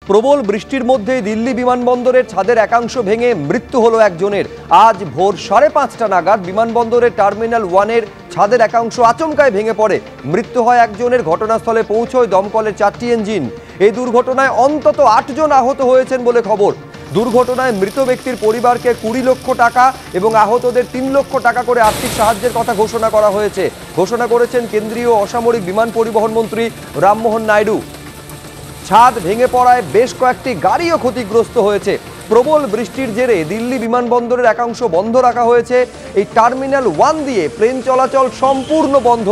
প্রবল বৃষ্টির মধ্যে দিল্লি বিমানবন্দরের ছাদের একাংশ ভেঙে মৃত্যু হলো একজনের। আজ ভোর 5:30টা নাগাদ বিমানবন্দরের টার্মিনাল 1-এর ছাদের একাংশ আচমকায় ভেঙে পড়ে। মৃত্যু হয় একজনের। ঘটনাস্থলে পৌঁছয় দমকলের 4টি ইঞ্জিন। এই দুর্ঘটনায় অন্তত 8 জন আহত হয়েছেন বলে খবর। দুর্ঘটনায় মৃত ব্যক্তির পরিবারকে 20 লক্ষ টাকা এবং আহতদের 3 লক্ষ টাকা করে আর্থিক সাহায্যের কথা ঘোষণা করা হয়েছে। ঘোষণা করেছেন কেন্দ্রীয় অসামরিক বিমান পরিবহন মন্ত্রী রামমোহন নাইডু। ছাদ ভেঙে পড়ায় বেশ কয়েকটি গাড়িও ক্ষতিগ্রস্ত হয়েছে। প্রবল বৃষ্টির জেরে দিল্লি বিমানবন্দরের একাংশ বন্ধ রাখা হয়েছে। এই টার্মিনাল 1 দিয়ে প্লেন চলাচল সম্পূর্ণ বন্ধ,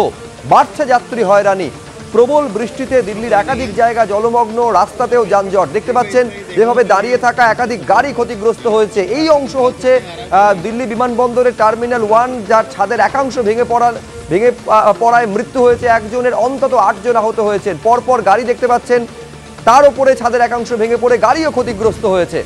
বাড়ছে যাত্রী হয়রানি। প্রবল বৃষ্টিতে দিল্লির একাধিক জায়গা জলমগ্ন, রাস্তাতেও যানজট। দেখতে পাচ্ছেন যেভাবে দাঁড়িয়ে থাকা একাধিক গাড়ি ক্ষতিগ্রস্ত হয়েছে। এই অংশ হচ্ছে দিল্লি বিমানবন্দরের টার্মিনাল 1, যার ছাদের একাংশ ভেঙে পড়ায় মৃত্যু হয়েছে একজনের, অন্তত 8 জন আহত হয়েছেন। পরপর গাড়ি দেখতে পাচ্ছেন, তার উপরে ছাদের একাংশ ভেঙে পড়ে গাড়িও ক্ষতিগ্রস্ত হয়েছে।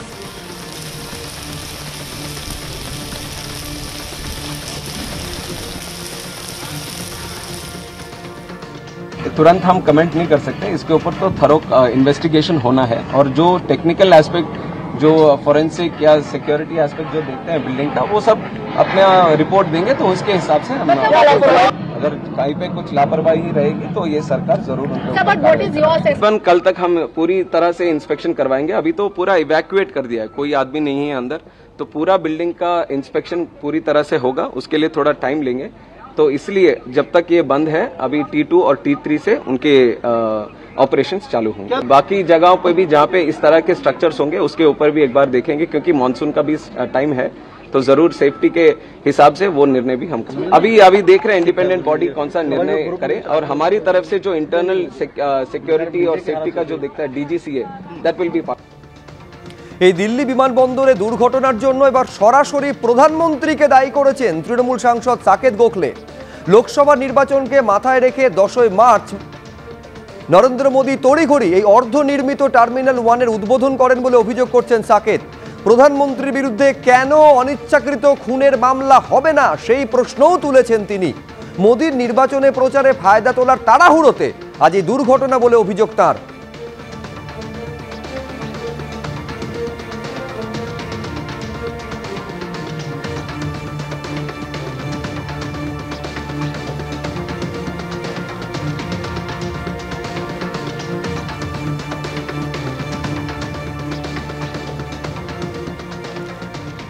तुरंत हम कमेंट नहीं कर सकते, इसके ऊपर तो थरो इन्वेस्टिगेशन होना है और जो टेक्निकल एस्पेक्ट, जो फॉरेंसिक या सिक्योरिटी एस्पेक्ट जो देखते हैं बिल्डिंग का, वो सब अपना रिपोर्ट देंगे तो उसके हिसाब से हम अगर कहीं पे कुछ लापरवाही रहेगी तो ये सरकार जरूर उनको कल तक हम पूरी तरह से इंस्पेक्शन करवाएंगे। अभी तो पूरा इवैक्यूएट कर दिया है, कोई आदमी नहीं है अंदर, तो पूरा बिल्डिंग का इंस्पेक्शन पूरी तरह से होगा। उसके लिए थोड़ा टाइम लेंगे, तो इसलिए जब तक ये बंद है अभी T2 और T3 से उनके ऑपरेशंस चालू होंगे। बाकी जगहों पे भी जहाँ पे इस तरह के स्ट्रक्चर्स होंगे उसके ऊपर भी एक बार देखेंगे, क्योंकि मानसून का भी टाइम है, तो जरूर सेफ्टी के हिसाब से वो निर्णय भी हम करेंगे। अभी देख रहे हैं इंडिपेंडेंट बॉडी कौन सा निर्णय करे, और हमारी तरफ से जो इंटरनल सिक्योरिटी और सेफ्टी का जो दिखता है DGCA, that will be part. এই দিল্লি বিমানবন্দরে দুর্ঘটনার জন্য এবার সরাসরি প্রধানমন্ত্রীকে দায়ী করেছেন তৃণমূল সাংসদ সাকেত গোখলে। লোকসভা নির্বাচনকে মাথায় রেখে 10ই মার্চ নরেন্দ্র মোদী তড়িঘড়ি এই অর্ধনির্মিত টার্মিনাল 1-এর উদ্বোধন করেন বলে অভিযোগ করছেন সাকেত। প্রধানমন্ত্রীর বিরুদ্ধে কেন অনিচ্ছাকৃত খুনের মামলা হবে না সেই প্রশ্নও তুলেছেন তিনি। মোদীর নির্বাচনে প্রচারে ফায়দা তোলার তাড়াহুড়োতে আজ এই দুর্ঘটনা বলে অভিযোগ তাঁর।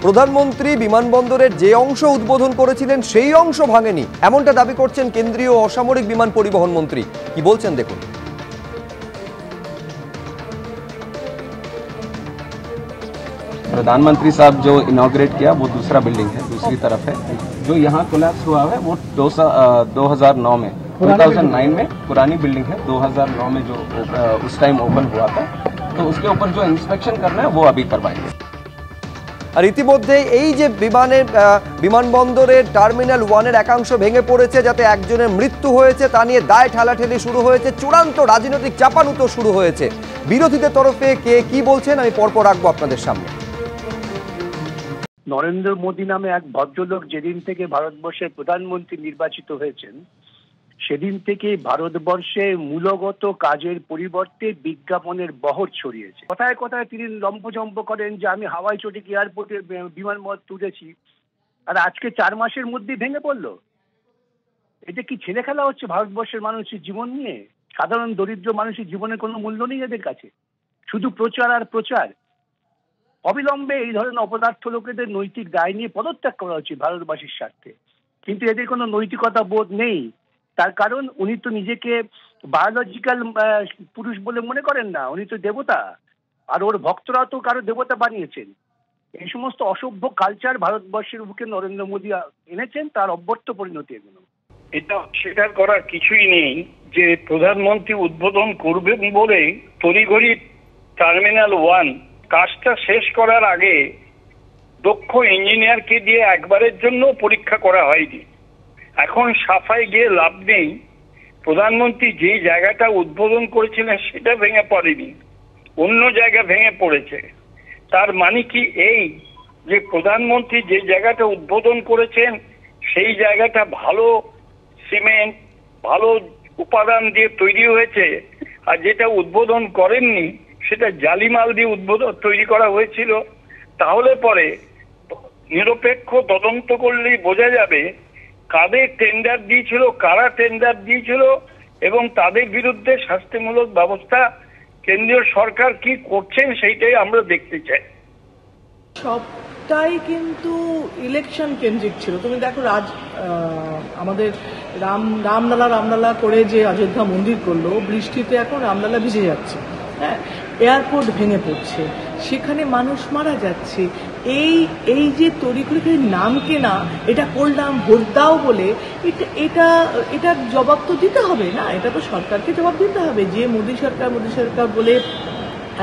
প্রধানমন্ত্রী বিমানবন্দরের যে অংশ উদ্বোধন করেছিলেন সেই অংশ ভাঙেনি, এমনটা দাবি করছেন কেন্দ্রীয় অসামরিক বিমান পরিবহন মন্ত্রী। কি বলছেন দেখুন। प्रधानमंत्री साहब जो इनॉग्रेट किया वो दूसरा बिल्डिंग है, दूसरी तरफ है। जो यहाँ कोलैप्स हुआ है वो 2009 में 2009 में पुरानी बिल्डिंग है, 2009 में जो उस टाइम ओपन हुआ था, तो उसके ऊपर जो इंस्पेक्शन करना है वो अभी करवाएंगे। আর ইতিমধ্যে এই যে বিমানবন্দরের টার্মিনাল 1-এর একাংশ ভেঙে পড়েছে, যাতে একজনের মৃত্যু হয়েছে, তা নিয়ে দায় ঠেলাঠেলি শুরু হয়েছে, চূড়ান্ত রাজনৈতিক চাপানুতো শুরু হয়েছে। বিরোধীদের তরফে কে কি বলছেন আমি পরপর রাখবো আপনাদের সামনে। নরেন্দ্র মোদী নামে এক ভদ্রলোক যেদিন থেকে ভারতবর্ষের প্রধানমন্ত্রী নির্বাচিত হয়েছেন, সেদিন থেকে ভারতবর্ষে মূলগত কাজের পরিবর্তে বিজ্ঞাপনের বহর ছড়িয়েছে। কথায় কথায় তিনি লম্পজম্প করেন যে আমি হাওয়াই চটিক এয়ারপোর্টে বিমানবন্দর তুলেছি, আর আজকে 4 মাসের মধ্যেই ভেঙে পড়লো। এটা কি ছেলে খেলা হচ্ছে ভারতবর্ষের মানুষের জীবন নিয়ে? সাধারণ দরিদ্র মানুষের জীবনের কোনো মূল্য নেই এদের কাছে, শুধু প্রচার আর প্রচার। অবিলম্বে এই ধরনের অপদার্থ লোকেদের নৈতিক দায় নিয়ে পদত্যাগ করা উচিত ভারতবাসীর স্বার্থে। কিন্তু এদের কোনো নৈতিকতা বোধ নেই, তার কারণ উনি তো নিজেকে বায়োলজিক্যাল পুরুষ বলে মনে করেন না, উনি তো দেবতা, আর ওর ভক্তরা তো কারো দেবতা বানিয়েছেন। এই সমস্ত অসভ্য কালচার ভারতবর্ষের বুকে নরেন্দ্র মোদী এনেছেন, তার অব্যর্থ পরিণতি এগুলো। এটা স্বীকার করার কিছুই নেই যে প্রধানমন্ত্রী উদ্বোধন করবেন বলে তড়িঘড়ি টার্মিনাল 1 কাজটা শেষ করার আগে দক্ষ ইঞ্জিনিয়ারকে দিয়ে একবারের জন্য পরীক্ষা করা হয়নি। এখন সাফাই গিয়ে লাভ নেই। প্রধানমন্ত্রী যে জায়গাটা উদ্বোধন করেছিলেন সেটা ভেঙে পড়েনি, অন্য জায়গা ভেঙে পড়েছে। তার মানে কি এই যে প্রধানমন্ত্রী যে জায়গাটা উদ্বোধন করেছেন সেই জায়গাটা ভালো সিমেন্ট, ভালো উপাদান দিয়ে তৈরি হয়েছে, আর যেটা উদ্বোধন করেননি সেটা জালিমাল দিয়ে উদ্বোধন তৈরি করা হয়েছিল, তাহলে পরে নিরপেক্ষ তদন্ত করলেই বোঝা যাবে কাদের টেন্ডার দিয়েছিল, কারা টেন্ডার দিয়েছিল এবং তাদের বিরুদ্ধে শাস্তিমূলক ব্যবস্থা কেন্দ্রীয় সরকার কি করছেন সেইটাই আমরা দেখতে চাই। সবটাই কিন্তু ইলেকশন কেন্দ্রিক ছিল। তুমি দেখো আমাদের রামলালা করে যে অযোধ্যা মন্দির করলো, বৃষ্টিতে এখন রামলালা ভিজে যাচ্ছে, হ্যাঁ, এয়ারপোর্ট ভেঙে পড়ছে, সেখানে মানুষ মারা যাচ্ছে। এই যে তড়িঘড়ি নাম কেনা, এটা করলাম ভোট দাও বলে, এটা জবাব তো দিতে হবে না, এটা তো সরকারকে জবাব দিতে হবে। যে মোদী সরকার বলে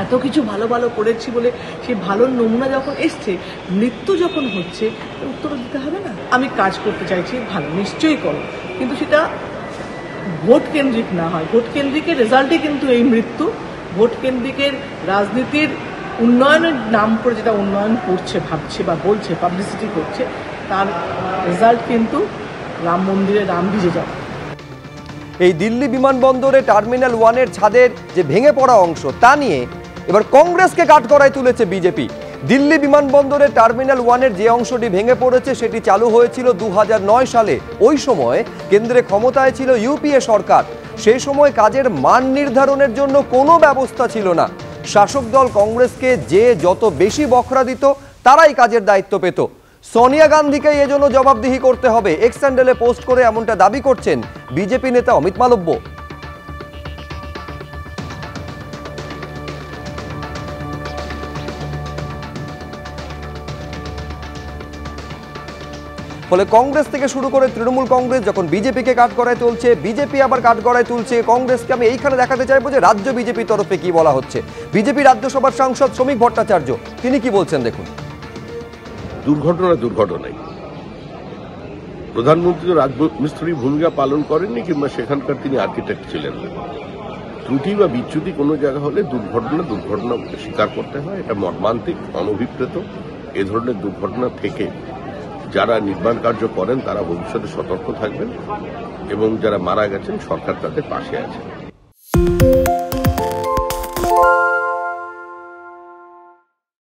এত কিছু ভালো ভালো করেছি বলে সেই ভালো নমুনা যখন এসছে, মৃত্যু যখন হচ্ছে, উত্তর দিতে হবে না। আমি কাজ করতে চাইছি, ভালো, নিশ্চয়ই করো, কিন্তু সেটা ভোট কেন্দ্রিক না হয়। ভোট কেন্দ্রিকের রেজাল্টে কিন্তু এই মৃত্যু। ভোট কেন্দ্রিকের রাজনীতির উন্নয়নের নাম করে যেটা উন্নয়ন করছে, ভাবছে বা বলছে, পাবলিসিটি করছে, তার রেজাল্ট কিন্তু রাম মন্দিরে রাম ভিজে যাবে। এই দিল্লি বিমানবন্দরে টার্মিনাল 1-এর ছাদের যে ভেঙে পড়া অংশ, তা নিয়ে এবার কংগ্রেসকে কাঠগড়ায় তুলেছে বিজেপি। দিল্লি বিমানবন্দরের টার্মিনাল 1-এর যে অংশটি ভেঙে পড়েছে সেটি চালু হয়েছিল 2009 সালে। ওই সময় কেন্দ্রে ক্ষমতায় ছিল ইউপিএ সরকার। সেই সময় কাজের মান নির্ধারণের জন্য কোনো ব্যবস্থা ছিল না। শাসক দল কংগ্রেসকে যে যত বেশি বখরা দিত, তারাই কাজের দায়িত্ব পেত। সোনিয়া গান্ধীকে এজন্য জবাবদিহি করতে হবে, এক্স হ্যান্ডেলে পোস্ট করে এমনটা দাবি করছেন বিজেপি নেতা অমিত মালব্য। ফলে কংগ্রেস থেকে শুরু করে তৃণমূল কংগ্রেস যখন বিজেপিকে কাঠগড়ায় তুলছে, বিজেপি আবার কাঠগড়ায় তুলছে কংগ্রেসকে। আমি এইখানে দেখাতে চাইবো যে রাজ্য বিজেপির তরফে কি বলা হচ্ছে। বিজেপি রাজ্যসভার সাংসদ শ্রমিক ভট্টাচার্য তিনি কি বলছেন দেখুন। দুর্ঘটনাই প্রধানমন্ত্রী তো রাজমিস্ত্রির ভূমিকা পালন করেননি, কিংবা সেখানকার তিনি আর্কিটেক্ট ছিলেন না। ত্রুটি বা বিচ্যুতি কোনো জায়গা হলে দুর্ঘটনা স্বীকার করতে হয়। এটা মর্মান্তিক, অনভিপ্রেত। এ ধরনের দুর্ঘটনা থেকে যারা নির্মাণ কার্য করেন তারা ভবিষ্যতে সতর্ক থাকবেন এবং যারা মারা গেছেন সরকার তাদের পাশে আছে।